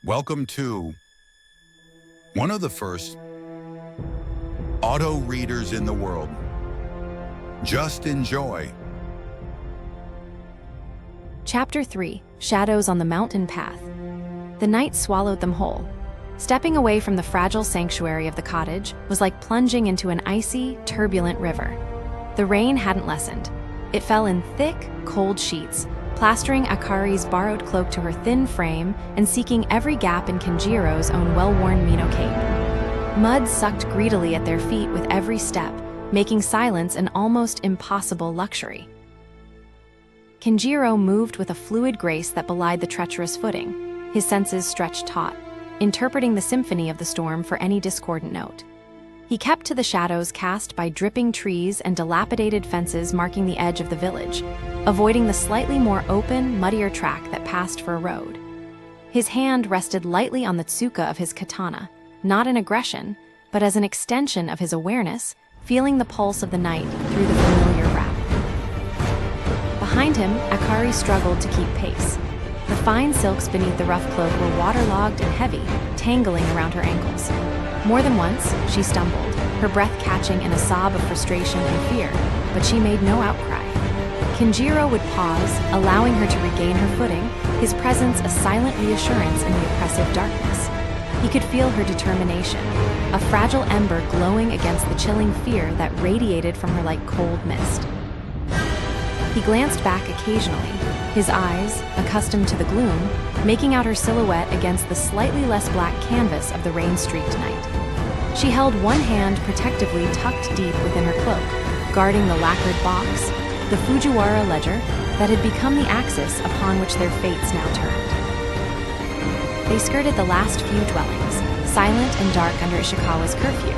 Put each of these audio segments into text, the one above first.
Welcome to one of the first auto readers in the world. Just enjoy. Chapter 3, Shadows on the Mountain Path. The night swallowed them whole. Stepping away from the fragile sanctuary of the cottage was like plunging into an icy, turbulent river. The rain hadn't lessened. It fell in thick, cold sheets, plastering Akari's borrowed cloak to her thin frame and seeking every gap in Kenjiro's own well-worn Mino cape. Mud sucked greedily at their feet with every step, making silence an almost impossible luxury. Kenjiro moved with a fluid grace that belied the treacherous footing, his senses stretched taut, interpreting the symphony of the storm for any discordant note. He kept to the shadows cast by dripping trees and dilapidated fences marking the edge of the village, avoiding the slightly more open, muddier track that passed for a road. His hand rested lightly on the tsuka of his katana, not in aggression, but as an extension of his awareness, feeling the pulse of the night through the familiar wrap. Behind him, Akari struggled to keep pace. The fine silks beneath the rough cloak were waterlogged and heavy, tangling around her ankles. More than once, she stumbled, her breath catching in a sob of frustration and fear, but she made no outcry. Kenjiro would pause, allowing her to regain her footing, his presence a silent reassurance in the oppressive darkness. He could feel her determination, a fragile ember glowing against the chilling fear that radiated from her like cold mist. He glanced back occasionally, his eyes, accustomed to the gloom, making out her silhouette against the slightly less black canvas of the rain-streaked night. She held one hand protectively tucked deep within her cloak, guarding the lacquered box, the Fujiwara ledger that had become the axis upon which their fates now turned. They skirted the last few dwellings, silent and dark under Ishikawa's curfew,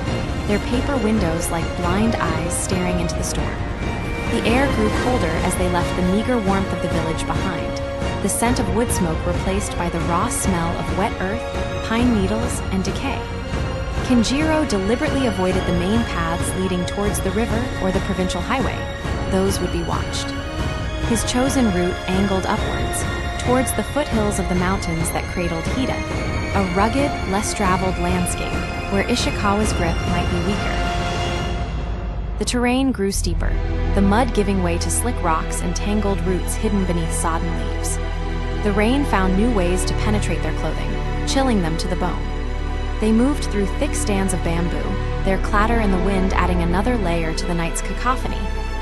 their paper windows like blind eyes staring into the storm. The air grew colder as they left the meager warmth of the village behind, the scent of wood smoke replaced by the raw smell of wet earth, pine needles, and decay. Kenjiro deliberately avoided the main paths leading towards the river or the provincial highway. Those would be watched. His chosen route angled upwards, towards the foothills of the mountains that cradled Hida, a rugged, less traveled landscape where Ishikawa's grip might be weaker. The terrain grew steeper, the mud giving way to slick rocks and tangled roots hidden beneath sodden leaves. The rain found new ways to penetrate their clothing, chilling them to the bone. They moved through thick stands of bamboo, their clatter in the wind adding another layer to the night's cacophony,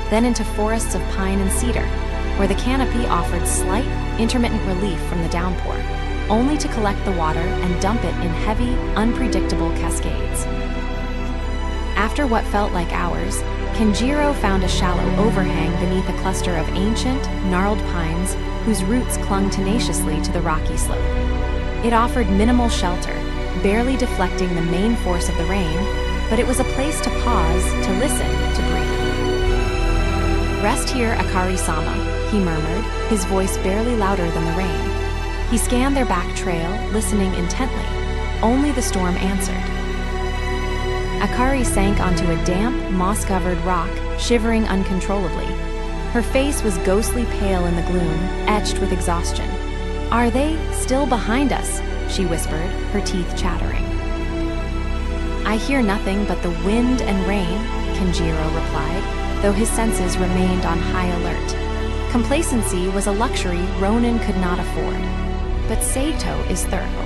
then into forests of pine and cedar, where the canopy offered slight, intermittent relief from the downpour, only to collect the water and dump it in heavy, unpredictable cascades. After what felt like hours, Kenjiro found a shallow overhang beneath a cluster of ancient, gnarled pines whose roots clung tenaciously to the rocky slope. It offered minimal shelter, barely deflecting the main force of the rain, but it was a place to pause, to listen, to breathe. "Rest here, Akari-sama," he murmured, his voice barely louder than the rain. He scanned their back trail, listening intently. Only the storm answered. Akari sank onto a damp, moss-covered rock, shivering uncontrollably. Her face was ghostly pale in the gloom, etched with exhaustion. "Are they still behind us?" she whispered, her teeth chattering. "I hear nothing but the wind and rain," Kenjiro replied, though his senses remained on high alert. Complacency was a luxury Ronin could not afford. But Saito is thorough.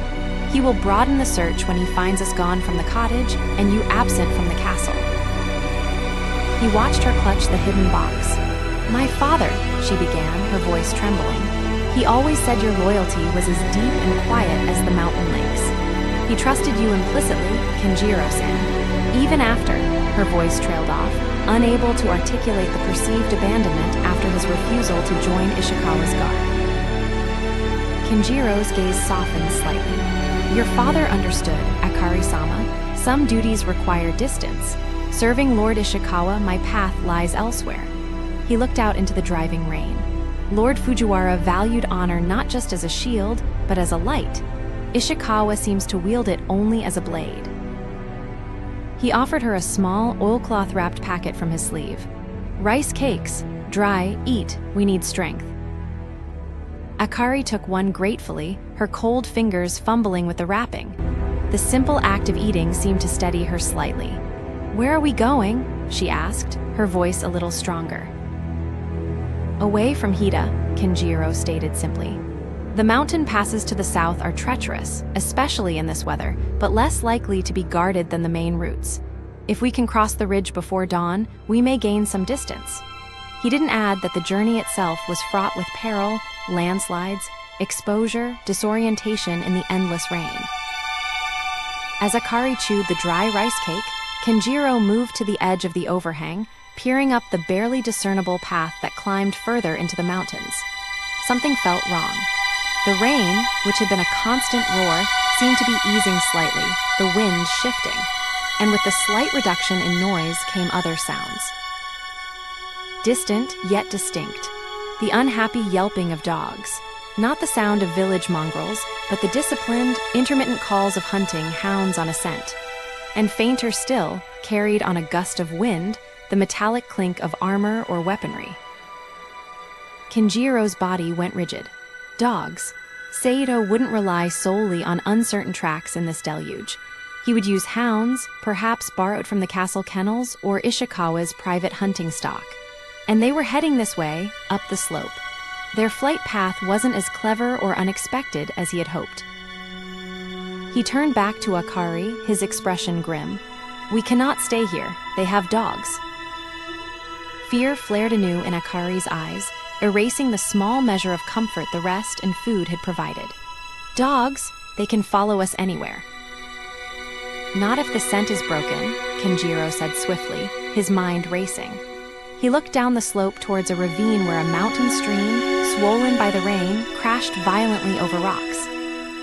He will broaden the search when he finds us gone from the cottage and you absent from the castle. He watched her clutch the hidden box. "My father," she began, her voice trembling. "He always said your loyalty was as deep and quiet as the mountain lakes. He trusted you implicitly, Kenjiro-san. Even after," her voice trailed off, unable to articulate the perceived abandonment after his refusal to join Ishikawa's guard. Kenjiro's gaze softened slightly. "Your father understood, Akari-sama. Some duties require distance. Serving Lord Ishikawa, my path lies elsewhere." He looked out into the driving rain. Lord Fujiwara valued honor not just as a shield, but as a light. Ishikawa seems to wield it only as a blade. He offered her a small, oilcloth-wrapped packet from his sleeve. "Rice cakes. Dry, eat, we need strength." Akari took one gratefully, her cold fingers fumbling with the wrapping. The simple act of eating seemed to steady her slightly. "Where are we going?" she asked, her voice a little stronger. "Away from Hida," Kenjiro stated simply. "The mountain passes to the south are treacherous, especially in this weather, but less likely to be guarded than the main routes. If we can cross the ridge before dawn, we may gain some distance." He didn't add that the journey itself was fraught with peril, landslides, exposure, disorientation in the endless rain. As Akari chewed the dry rice cake, Kenjiro moved to the edge of the overhang, peering up the barely discernible path that climbed further into the mountains. Something felt wrong. The rain, which had been a constant roar, seemed to be easing slightly, the wind shifting. And with the slight reduction in noise came other sounds. Distant, yet distinct. The unhappy yelping of dogs. Not the sound of village mongrels, but the disciplined, intermittent calls of hunting hounds on a scent. And fainter still, carried on a gust of wind, the metallic clink of armor or weaponry. Kenjiro's body went rigid. Dogs. Saito wouldn't rely solely on uncertain tracks in this deluge. He would use hounds, perhaps borrowed from the castle kennels or Ishikawa's private hunting stock. And they were heading this way, up the slope. Their flight path wasn't as clever or unexpected as he had hoped. He turned back to Akari, his expression grim. "We cannot stay here. They have dogs." Fear flared anew in Akari's eyes, erasing the small measure of comfort the rest and food had provided. "Dogs? They can follow us anywhere." "Not if the scent is broken," Kenjiro said swiftly, his mind racing. He looked down the slope towards a ravine where a mountain stream, swollen by the rain, crashed violently over rocks.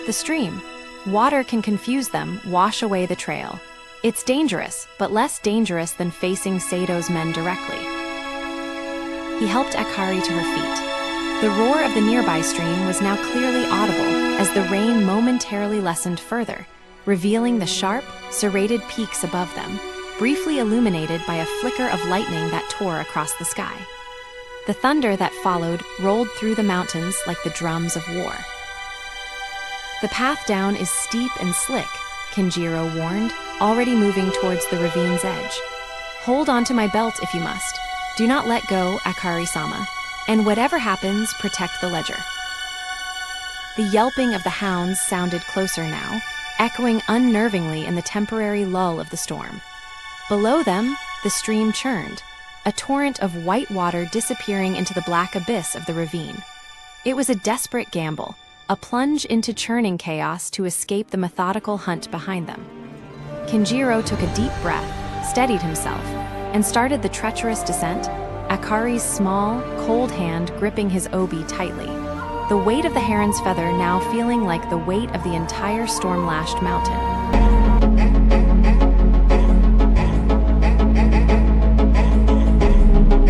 The stream. Water can confuse them, wash away the trail. It's dangerous, but less dangerous than facing Sato's men directly. He helped Akari to her feet. The roar of the nearby stream was now clearly audible as the rain momentarily lessened further, revealing the sharp, serrated peaks above them, briefly illuminated by a flicker of lightning that tore across the sky. The thunder that followed rolled through the mountains like the drums of war. "The path down is steep and slick," Kenjiro warned, already moving towards the ravine's edge. "Hold on to my belt if you must. Do not let go, Akari-sama, and whatever happens, protect the ledger." The yelping of the hounds sounded closer now, echoing unnervingly in the temporary lull of the storm. Below them, the stream churned, a torrent of white water disappearing into the black abyss of the ravine. It was a desperate gamble, a plunge into churning chaos to escape the methodical hunt behind them. Kenjiro took a deep breath, steadied himself, and started the treacherous descent, Akari's small, cold hand gripping his obi tightly, the weight of the heron's feather now feeling like the weight of the entire storm-lashed mountain.